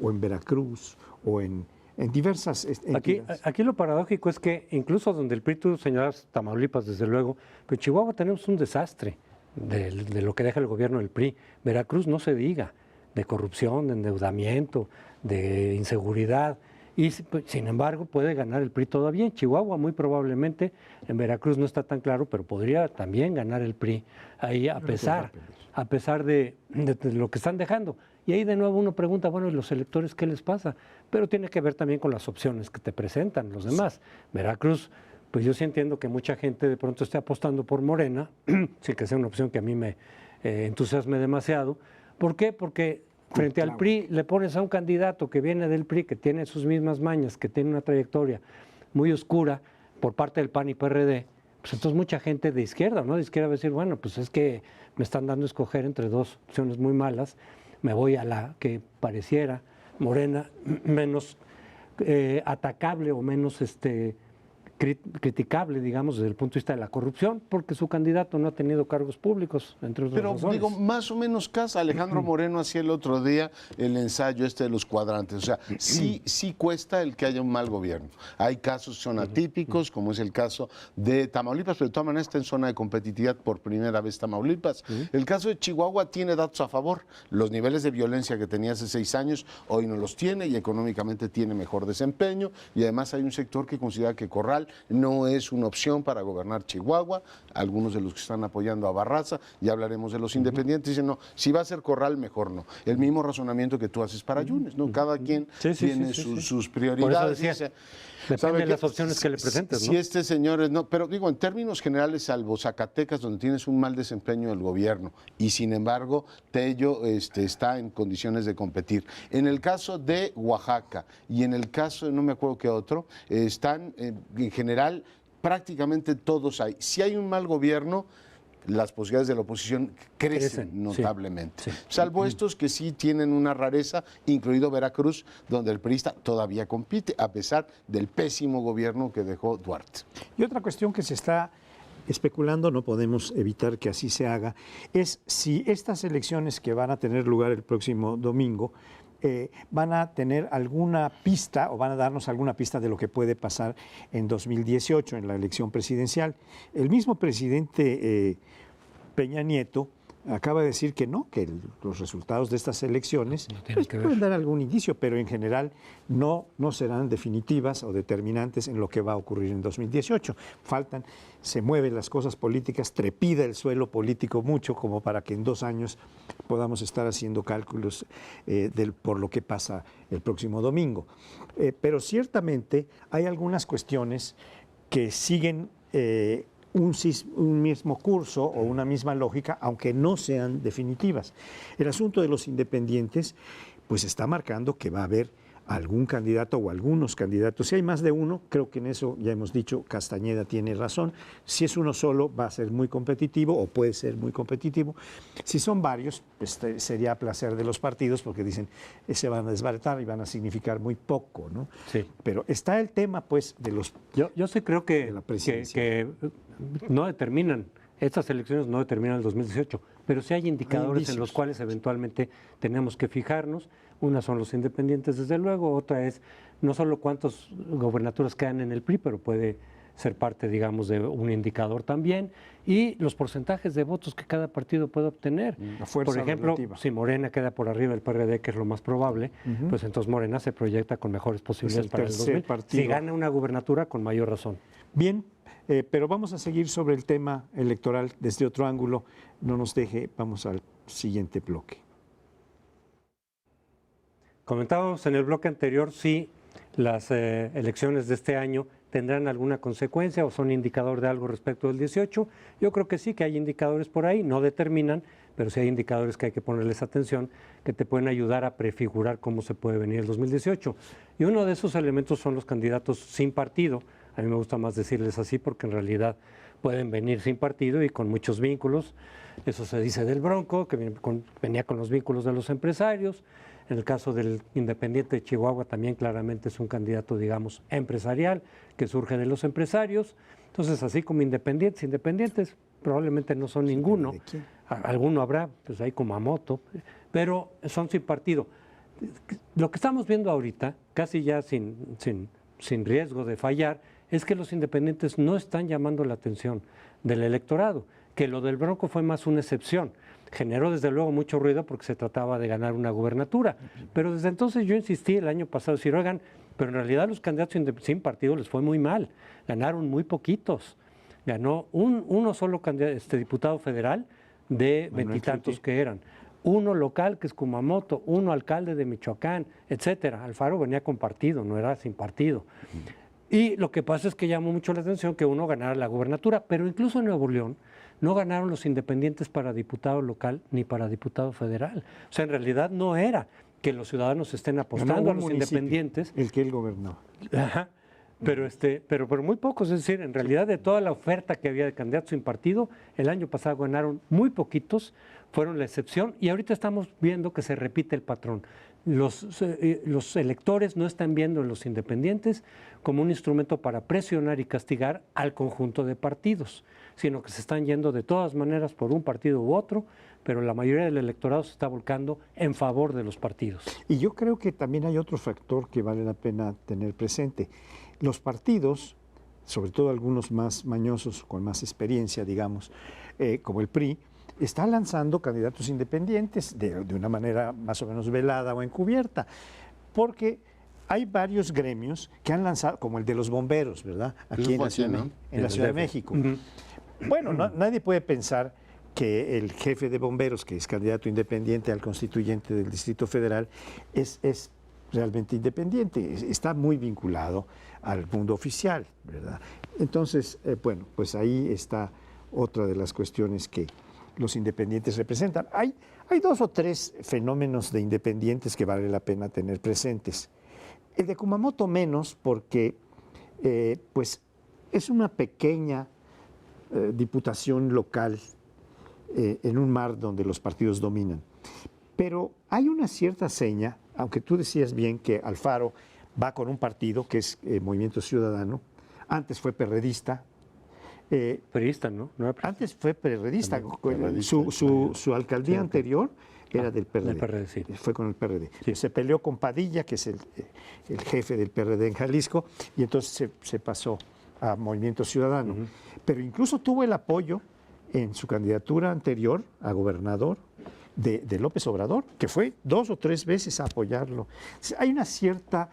o en Veracruz, o en diversas entidades. Aquí lo paradójico es que incluso donde el PRI, tú señalas Tamaulipas, desde luego, pero en Chihuahua tenemos un desastre de lo que deja el gobierno del PRI. Veracruz no se diga, de corrupción, de endeudamiento, de inseguridad. Y sin embargo puede ganar el PRI todavía. En Chihuahua muy probablemente, en Veracruz no está tan claro, pero podría también ganar el PRI ahí a pesar de lo que están dejando. Y ahí de nuevo uno pregunta, bueno, ¿y los electores qué les pasa? Pero tiene que ver también con las opciones que te presentan los demás. Veracruz, pues yo sí entiendo que mucha gente de pronto esté apostando por Morena, sin que sea una opción que a mí me entusiasme demasiado. ¿Por qué? Porque frente al PRI le pones a un candidato que viene del PRI, que tiene sus mismas mañas, que tiene una trayectoria muy oscura por parte del PAN y PRD, pues entonces mucha gente de izquierda, ¿no? De izquierda va a decir, bueno, pues es que me están dando a escoger entre dos opciones muy malas, me voy a la que pareciera Morena menos atacable o menos criticable, digamos, desde el punto de vista de la corrupción, porque su candidato no ha tenido cargos públicos, entre otras Pero razones. digo, más o menos casa. Alejandro Moreno hacía el otro día el ensayo de los cuadrantes. O sea, sí cuesta el que haya un mal gobierno. Hay casos que son atípicos, como es el caso de Tamaulipas, pero de todas maneras está en zona de competitividad por primera vez Tamaulipas. El caso de Chihuahua tiene datos a favor. Los niveles de violencia que tenía hace 6 años, hoy no los tiene y económicamente tiene mejor desempeño. Y además hay un sector que considera que Corral no es una opción para gobernar Chihuahua. Algunos de los que están apoyando a Barraza, ya hablaremos de los independientes, dicen no, si va a ser Corral, mejor no. El mismo razonamiento que tú haces para Yunes, ¿no? Cada quien tiene sus prioridades. Por eso decía, depende de las opciones que le presentes, ¿no? Si este señor es, no, pero digo, en términos generales, salvo Zacatecas, donde tienes un mal desempeño del gobierno, y sin embargo, Tello está en condiciones de competir. En el caso de Oaxaca y en el caso de no me acuerdo qué otro, están en general prácticamente todos ahí. Si hay un mal gobierno, las posibilidades de la oposición crecen notablemente. Sí. Salvo estos que sí tienen una rareza, incluido Veracruz, donde el priista todavía compite, a pesar del pésimo gobierno que dejó Duarte. Y otra cuestión que se está especulando, no podemos evitar que así se haga, es si estas elecciones que van a tener lugar el próximo domingo van a tener alguna pista o van a darnos alguna pista de lo que puede pasar en 2018 en la elección presidencial. El mismo presidente Peña Nieto acaba de decir que no, que los resultados de estas elecciones pues, pueden dar algún indicio, pero en general no serán definitivas o determinantes en lo que va a ocurrir en 2018. Se mueven las cosas políticas, trepida el suelo político mucho como para que en 2 años podamos estar haciendo cálculos por lo que pasa el próximo domingo. Pero ciertamente hay algunas cuestiones que siguen un mismo curso o una misma lógica, aunque no sean definitivas. El asunto de los independientes, pues está marcando que va a haber algún candidato o algunos candidatos. Si hay más de uno, creo que en eso ya hemos dicho, Castañeda tiene razón. Si es uno solo, va a ser muy competitivo o puede ser muy competitivo. Si son varios, pues sería a placer de los partidos porque dicen, se van a desbaratar y van a significar muy poco, ¿no? Sí. Pero está el tema, pues, de los... Yo sí creo que no determinan Estas elecciones no determinan el 2018, pero sí hay indicadores en los cuales eventualmente tenemos que fijarnos. Una son los independientes, desde luego, otra es no solo cuántas gobernaturas quedan en el PRI, pero puede ser parte, digamos, de un indicador también, y los porcentajes de votos que cada partido puede obtener. Por ejemplo, si Morena queda por arriba del PRD, que es lo más probable, pues entonces Morena se proyecta con mejores posibilidades para el 2000. Si gana una gubernatura, con mayor razón. Bien, pero vamos a seguir sobre el tema electoral desde otro ángulo. No nos deje, vamos al siguiente bloque. Comentábamos en el bloque anterior si las elecciones de este año tendrán alguna consecuencia o son indicador de algo respecto del 18. Yo creo que sí, que hay indicadores por ahí, no determinan, pero sí hay indicadores que hay que ponerles atención, que te pueden ayudar a prefigurar cómo se puede venir el 2018. Y uno de esos elementos son los candidatos sin partido. A mí me gusta más decirles así porque en realidad pueden venir sin partido y con muchos vínculos. Eso se dice del Bronco, que venía con los vínculos de los empresarios. En el caso del Independiente de Chihuahua también claramente es un candidato, digamos, empresarial, que surge de los empresarios. Entonces, así como independientes probablemente no son ninguno. Alguno habrá, pues hay Kumamoto, pero son sin partido. Lo que estamos viendo ahorita, casi ya sin riesgo de fallar, es que los independientes no están llamando la atención del electorado, que lo del Bronco fue más una excepción. Generó desde luego mucho ruido porque se trataba de ganar una gubernatura, pero desde entonces yo insistí el año pasado, decir, oigan, pero en realidad los candidatos sin partido les fue muy mal, ganaron muy poquitos, ganó uno solo diputado federal de veintitantos que eran, uno local que es Kumamoto, uno alcalde de Michoacán, etcétera. Alfaro venía con partido, no era sin partido. Y lo que pasa es que llamó mucho la atención que uno ganara la gubernatura, pero incluso en Nuevo León no ganaron los independientes para diputado local ni para diputado federal. O sea, en realidad no era que los ciudadanos estén apostando a los independientes. El que él gobernó. Ajá. Pero muy pocos, es decir, en realidad de toda la oferta que había de candidatos sin partido, el año pasado ganaron muy poquitos, fueron la excepción, y ahorita estamos viendo que se repite el patrón. Los electores no están viendo en los independientes como un instrumento para presionar y castigar al conjunto de partidos, sino que se están yendo de todas maneras por un partido u otro, pero la mayoría del electorado se está volcando en favor de los partidos. Y yo creo que también hay otro factor que vale la pena tener presente. Los partidos, sobre todo algunos más mañosos, con más experiencia, digamos, como el PRI, está lanzando candidatos independientes de una manera más o menos velada o encubierta, porque hay varios gremios que han lanzado, como el de los bomberos, ¿verdad? Aquí en la Ciudad de México. Bueno, nadie puede pensar que el jefe de bomberos, que es candidato independiente al constituyente del Distrito Federal, es realmente independiente, está muy vinculado al mundo oficial, ¿verdad? Entonces, bueno, pues ahí está otra de las cuestiones que los independientes representan. Hay dos o tres fenómenos de independientes que vale la pena tener presentes. El de Kumamoto menos porque pues es una pequeña diputación local en un mar donde los partidos dominan. Pero hay una cierta seña, aunque tú decías bien que Alfaro va con un partido que es Movimiento Ciudadano, antes fue perredista. Perredista, ¿no? Antes fue perredista. Su alcaldía anterior era del PRD. Del PRD, sí. Fue con el PRD. Sí. Se peleó con Padilla, que es el jefe del PRD en Jalisco, y entonces se pasó a Movimiento Ciudadano. Pero incluso tuvo el apoyo en su candidatura anterior a gobernador de López Obrador, que fue 2 o 3 veces a apoyarlo. Hay una cierta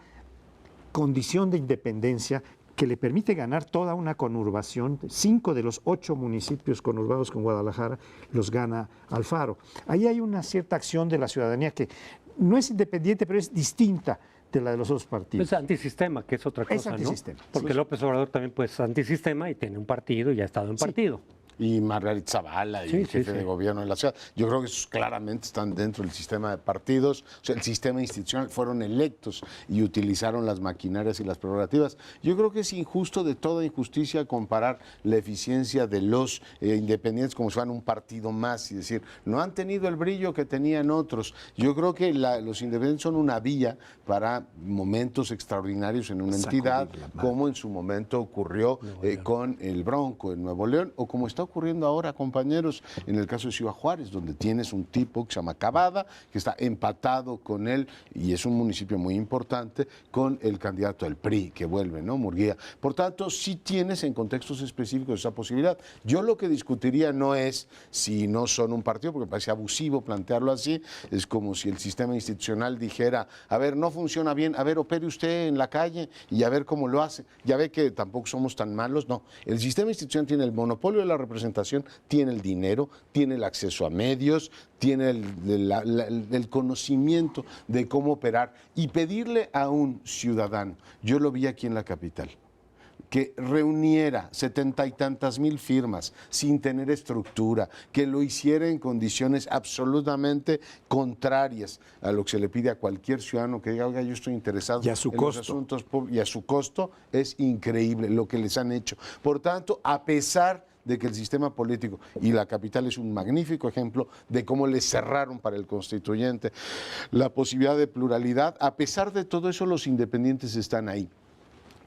condición de independencia que le permite ganar toda una conurbación. 5 de los 8 municipios conurbados con Guadalajara los gana Alfaro. Ahí hay una cierta acción de la ciudadanía que no es independiente, pero es distinta de la de los otros partidos. Es antisistema, que es otra cosa, es antisistema, ¿no? Porque sí. López Obrador también pues, es antisistema y tiene un partido y ha estado en partido. Y Margarita Zavala, y el jefe de gobierno de la ciudad. Yo creo que esos claramente están dentro del sistema de partidos, o sea, el sistema institucional, fueron electos y utilizaron las maquinarias y las prerrogativas. Yo creo que es injusto, de toda injusticia, comparar la eficiencia de los independientes como si fueran un partido más y decir, no han tenido el brillo que tenían otros. Yo creo que los independientes son una vía para momentos extraordinarios en una entidad, como en su momento ocurrió con el Bronco en Nuevo León, o como está ocurriendo ahora, compañeros, en el caso de Ciudad Juárez, donde tienes un tipo que se llama Cavada, que está empatado con él, y es un municipio muy importante, con el candidato del PRI, que vuelve, ¿no? Murguía. Por tanto, sí tienes en contextos específicos esa posibilidad. Yo lo que discutiría no es si no son un partido, porque me parece abusivo plantearlo así, es como si el sistema institucional dijera, a ver, no funciona bien, a ver, opere usted en la calle y a ver cómo lo hace. Ya ve que tampoco somos tan malos, no. El sistema institucional tiene el monopolio de la representación, tiene el dinero, tiene el acceso a medios, tiene el conocimiento de cómo operar y pedirle a un ciudadano, yo lo vi aquí en la capital, que reuniera 70 y tantas mil firmas sin tener estructura, que lo hiciera en condiciones absolutamente contrarias a lo que se le pide a cualquier ciudadano que diga, oiga, yo estoy interesado y a su en costo. los asuntos públicos, y a su costo, es increíble lo que les han hecho. Por tanto, a pesar de que el sistema político, y la capital es un magnífico ejemplo de cómo le cerraron para el constituyente la posibilidad de pluralidad, a pesar de todo eso los independientes están ahí.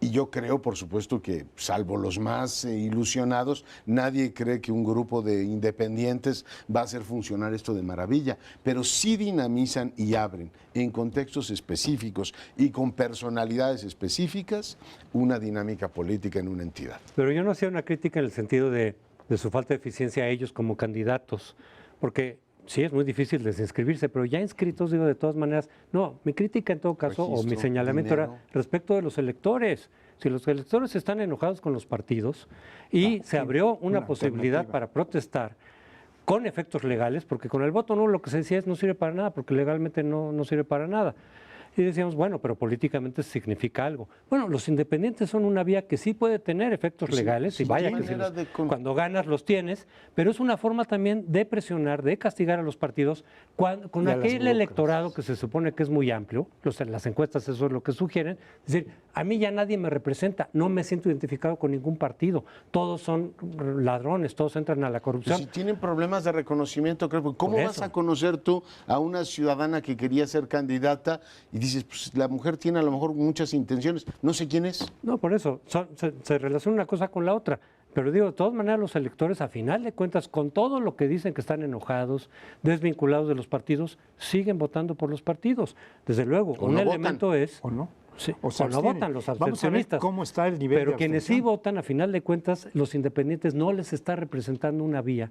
Y yo creo, por supuesto, que salvo los más ilusionados, nadie cree que un grupo de independientes va a hacer funcionar esto de maravilla, pero sí dinamizan y abren en contextos específicos y con personalidades específicas una dinámica política en una entidad. Pero yo no hacía una crítica en el sentido de su falta de eficiencia a ellos como candidatos, porque sí es muy difícil desinscribirse, pero ya inscritos, digo, de todas maneras, no, mi crítica en todo caso, o mi señalamiento era respecto de los electores. Si los electores están enojados con los partidos y se abrió una posibilidad para protestar con efectos legales, porque con el voto nulo lo que se decía es no sirve para nada, porque legalmente no sirve para nada. Y decíamos, bueno, pero políticamente significa algo. Bueno, los independientes son una vía que sí puede tener efectos legales, y vaya que cuando ganas los tienes, pero es una forma también de presionar, de castigar a los partidos con aquel electorado que se supone que es muy amplio, las encuestas eso es lo que sugieren, es decir, a mí ya nadie me representa, no me siento identificado con ningún partido, todos son ladrones, todos entran a la corrupción. Si tienen problemas de reconocimiento, creo, ¿cómo vas a conocer tú a una ciudadana que quería ser candidata y dices, pues la mujer tiene a lo mejor muchas intenciones, no sé quién es? No, por eso, se relaciona una cosa con la otra. Pero digo, de todas maneras, los electores, a final de cuentas, con todo lo que dicen que están enojados, desvinculados de los partidos, siguen votando por los partidos. Desde luego, un elemento es... ¿O no? Sí, o no votan los abstencionistas. ¿Cómo está el nivel pero de quienes abstención? sí votan, a final de cuentas, los independientes no les está representando una vía.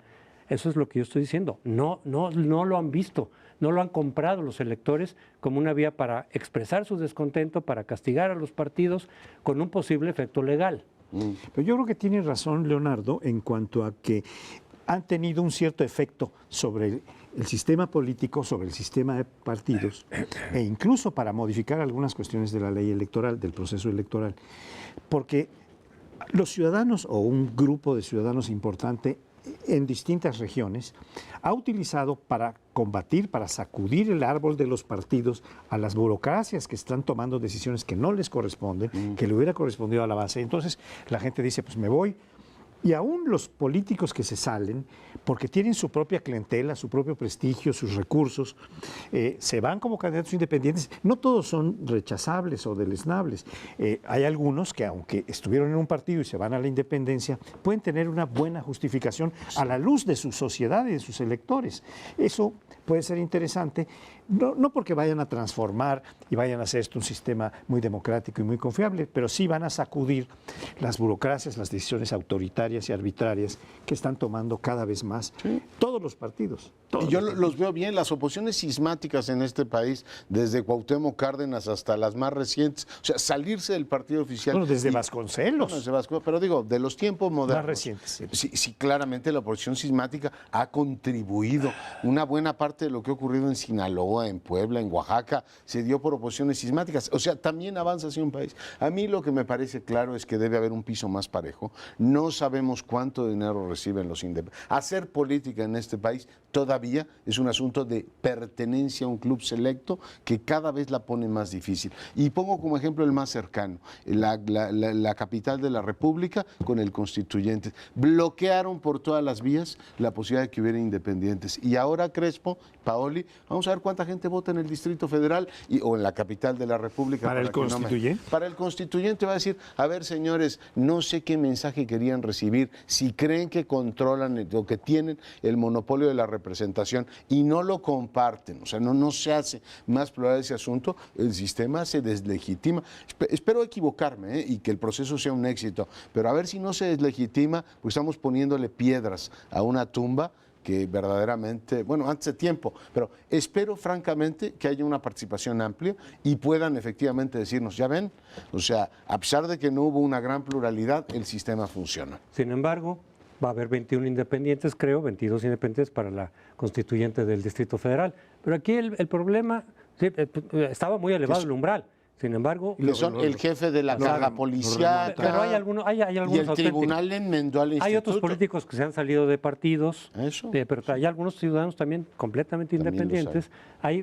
Eso es lo que yo estoy diciendo. No lo han visto, no lo han comprado los electores como una vía para expresar su descontento, para castigar a los partidos con un posible efecto legal. Pero yo creo que tiene razón Leonardo en cuanto a que han tenido un cierto efecto sobre el sistema político, sobre el sistema de partidos, e incluso para modificar algunas cuestiones de la ley electoral, del proceso electoral, porque los ciudadanos o un grupo de ciudadanos importante en distintas regiones ha utilizado para combatir, para sacudir el árbol de los partidos a las burocracias que están tomando decisiones que no les corresponden, que le hubiera correspondido a la base. Entonces la gente dice, pues me voy. Y aún los políticos que se salen, porque tienen su propia clientela, su propio prestigio, sus recursos, se van como candidatos independientes. No todos son rechazables o deleznables. Hay algunos que, aunque estuvieron en un partido y se van a la independencia, pueden tener una buena justificación a la luz de su sociedad y de sus electores. Eso puede ser interesante, no porque vayan a transformar y vayan a hacer esto un sistema muy democrático y muy confiable, pero sí van a sacudir las burocracias, las decisiones autoritarias y arbitrarias que están tomando cada vez más todos los partidos. Y yo los veo bien, las oposiciones sismáticas en este país, desde Cuauhtémoc Cárdenas hasta las más recientes, o sea, salirse del partido oficial. Bueno, desde Vasconcelos. Bueno, desde Vasconcelos, pero digo, de los tiempos modernos. Más recientes. Sí, claramente la oposición sismática ha contribuido. Una buena parte de lo que ha ocurrido en Sinaloa, en Puebla, en Oaxaca, se dio por oposiciones sismáticas. O sea, también avanza hacia un país. A mí lo que me parece claro es que debe haber un piso más parejo. No sabemos cuánto dinero reciben los independientes. Hacer política en este país todavía es un asunto de pertenencia a un club selecto que cada vez la pone más difícil. Y pongo como ejemplo el más cercano, la capital de la República con el constituyente. Bloquearon por todas las vías la posibilidad de que hubiera independientes. Y ahora Crespo, Paoli, vamos a ver cuánta gente vota en el Distrito Federal o en la capital de la República. ¿Para el constituyente? Para el constituyente va a decir, a ver señores, no sé qué mensaje querían recibir vivir, si creen que controlan o que tienen el monopolio de la representación y no lo comparten, o sea, no se hace más plural ese asunto, el sistema se deslegitima. Espero equivocarme y que el proceso sea un éxito, pero a ver si no se deslegitima, pues estamos poniéndole piedras a una tumba que verdaderamente, bueno, antes de tiempo, pero espero francamente que haya una participación amplia y puedan efectivamente decirnos, ya ven, o sea, a pesar de que no hubo una gran pluralidad, el sistema funciona. Sin embargo, va a haber 21 independientes, creo, 22 independientes para la constituyente del Distrito Federal. Pero aquí el problema, sí, estaba muy elevado el umbral. Sin embargo, Y son el jefe de la caja policial. pero hay algunos y el auténticos. tribunal enmendó al instituto. Hay otros políticos que se han salido de partidos, Eso. pero hay algunos ciudadanos también completamente También los independientes.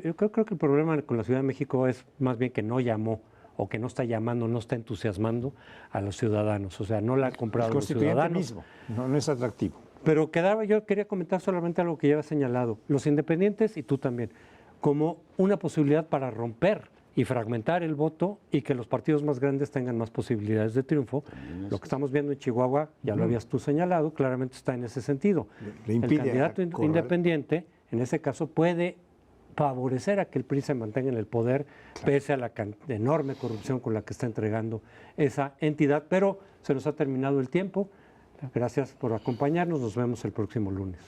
Yo creo que el problema con la Ciudad de México es más bien que no llamó o que no está llamando, no está entusiasmando a los ciudadanos. O sea, no la han comprado El los constituyente ciudadanos. mismo, no es atractivo. Pero yo quería comentar solamente algo que ya has señalado. Los independientes, y tú también, como una posibilidad para romper y fragmentar el voto y que los partidos más grandes tengan más posibilidades de triunfo. Lo que estamos viendo en Chihuahua, ya lo habías tú señalado, claramente está en ese sentido. Le impide el candidato correr. independiente, en ese caso, puede favorecer a que el PRI se mantenga en el poder, pese a la enorme corrupción con la que está entregando esa entidad. Pero se nos ha terminado el tiempo. Gracias por acompañarnos. Nos vemos el próximo lunes.